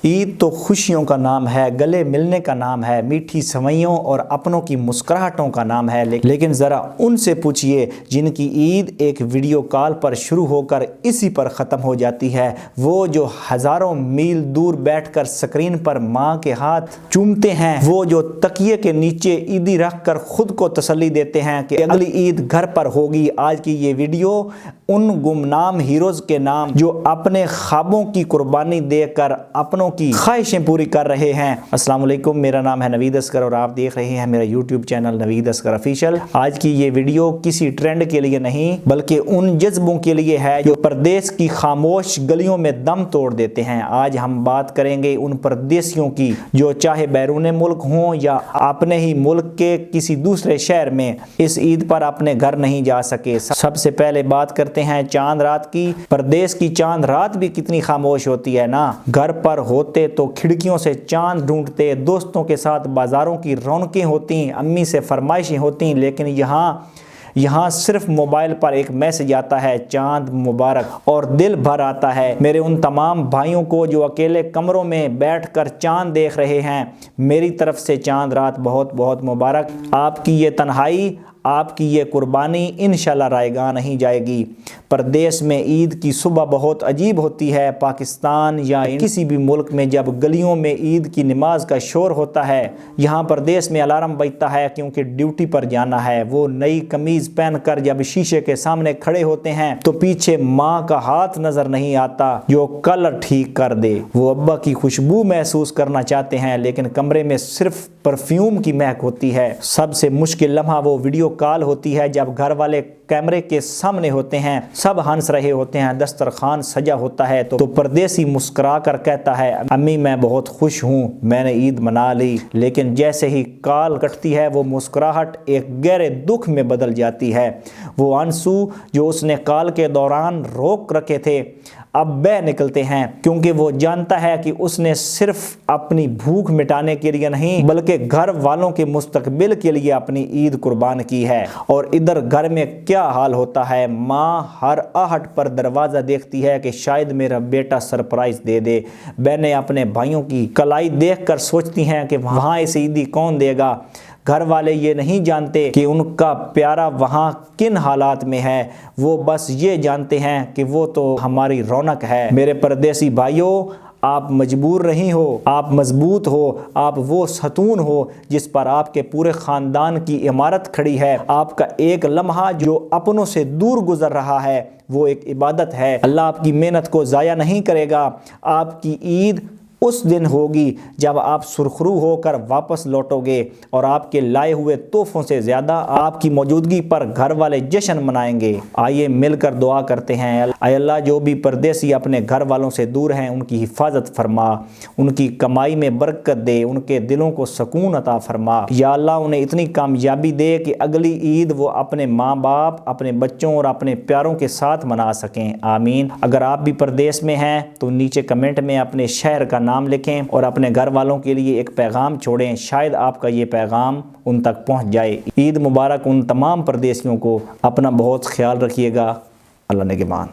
عید تو خوشیوں کا نام ہے، گلے ملنے کا نام ہے، میٹھی سوئیوں اور اپنوں کی مسکراہٹوں کا نام ہے، لیکن ذرا ان سے پوچھئے جن کی عید ایک ویڈیو کال پر شروع ہو کر اسی پر ختم ہو جاتی ہے، وہ جو ہزاروں میل دور بیٹھ کر سکرین پر ماں کے ہاتھ چومتے ہیں، وہ جو تکیے کے نیچے عیدی رکھ کر خود کو تسلی دیتے ہیں کہ اگلی عید گھر پر ہوگی۔ آج کی یہ ویڈیو ان گمنام ہیروز کے نام جو اپنے خوابوں کی قربانی دے کر اپنوں کی خواہشیں پوری کر رہے ہیں۔ السلام علیکم، میرا نام ہے نوید اسکر اور آپ دیکھ رہے ہیں میرا یوٹیوب چینل نوید اسکر آفیشیل۔ آج کی یہ ویڈیو کسی ٹرینڈ کے لیے نہیں بلکہ ان جذبوں کے لیے ہے جو پردیس کی خاموش گلیوں میں دم توڑ دیتے ہیں۔ آج ہم بات کریں گے ان پردیسیوں کی جو چاہے بیرون ملک ہوں یا اپنے ہی ملک کے کسی دوسرے شہر میں اس عید پر اپنے گھر نہیں جا سکے۔ سب سے پہلے بات کرتے ہیں چاند رات کی۔ پردیس کی چاند رات بھی کتنی خاموش ہوتی ہے نا۔ گھر پر ہوتے تو کھڑکیوں سے چاند ڈھونڈتے، دوستوں کے ساتھ بازاروں کی رونقیں ہوتی، امی سے فرمائشیں ہوتی، لیکن یہاں صرف موبائل پر ایک میسج آتا ہے، چاند مبارک، اور دل بھر آتا ہے۔ میرے ان تمام بھائیوں کو جو اکیلے کمروں میں بیٹھ کر چاند دیکھ رہے ہیں، میری طرف سے چاند رات بہت بہت مبارک۔ آپ کی یہ تنہائی، آپ کی یہ قربانی انشاءاللہ رائے گاں نہیں جائے گی۔ پردیس میں عید کی صبح بہت عجیب ہوتی ہے۔ پاکستان یا کسی بھی ملک میں جب گلیوں میں عید کی نماز کا شور ہوتا ہے، یہاں پردیس میں الارم بجتا ہے کیونکہ ڈیوٹی پر جانا ہے۔ وہ نئی قمیض پہن کر جب شیشے کے سامنے کھڑے ہوتے ہیں تو پیچھے ماں کا ہاتھ نظر نہیں آتا جو کلر ٹھیک کر دے۔ وہ ابا کی خوشبو محسوس کرنا چاہتے ہیں لیکن کمرے میں صرف پرفیوم کی مہک ہوتی ہے۔ سب سے مشکل لمحہ وہ ویڈیو کال ہوتی ہے جب گھر والے کیمرے کے سامنے ہوتے ہیں، سب ہنس رہے ہوتے ہیں، دسترخوان سجا ہوتا ہے تو پردیسی مسکرا کر کہتا ہے، امی میں بہت خوش ہوں، میں نے عید منا لی۔ لیکن جیسے ہی کال کٹتی ہے وہ مسکراہٹ ایک گہرے دکھ میں بدل جاتی ہے۔ وہ آنسو جو اس نے کال کے دوران روک رکھے تھے اب بہہ نکلتے ہیں، کیونکہ وہ جانتا ہے کہ اس نے صرف اپنی بھوک مٹانے کے لیے نہیں بلکہ گھر والوں کے مستقبل کے لیے اپنی عید قربان کی ہے۔ اور ادھر گھر میں کیا حال ہوتا ہے، ماں ہر آہٹ پر دروازہ دیکھتی ہے کہ شاید میرا بیٹا سرپرائز دے دے۔ بہنیں اپنے بھائیوں کی کلائی دیکھ کر سوچتی ہیں کہ وہاں اس عیدی کون دے گا۔ گھر والے یہ نہیں جانتے کہ ان کا پیارا وہاں کن حالات میں ہے، وہ بس یہ جانتے ہیں کہ وہ تو ہماری رونق ہے۔ میرے پردیسی بھائیوں، آپ مجبور نہیں ہو، آپ مضبوط ہو، آپ وہ ستون ہو جس پر آپ کے پورے خاندان کی عمارت کھڑی ہے۔ آپ کا ایک لمحہ جو اپنوں سے دور گزر رہا ہے وہ ایک عبادت ہے۔ اللہ آپ کی محنت کو ضائع نہیں کرے گا۔ آپ کی عید اس دن ہوگی جب آپ سرخرو ہو کر واپس لوٹو گے اور آپ کے لائے ہوئے تحفوں سے زیادہ آپ کی موجودگی پر گھر والے جشن منائیں گے۔ آئیے مل کر دعا کرتے ہیں، اے اللہ جو بھی پردیسی اپنے گھر والوں سے دور ہیں ان کی حفاظت فرما، ان کی کمائی میں برکت دے، ان کے دلوں کو سکون عطا فرما۔ یا اللہ انہیں اتنی کامیابی دے کہ اگلی عید وہ اپنے ماں باپ، اپنے بچوں اور اپنے پیاروں کے ساتھ منا سکیں، آمین۔ اگر آپ بھی پردیس میں ہیں تو نیچے کمنٹ میں اپنے شہر کا نام لکھیں اور اپنے گھر والوں کے لیے ایک پیغام چھوڑیں، شاید آپ کا یہ پیغام ان تک پہنچ جائے۔ عید مبارک ان تمام پردیسیوں کو۔ اپنا بہت خیال رکھیے گا۔ اللہ نگہبان۔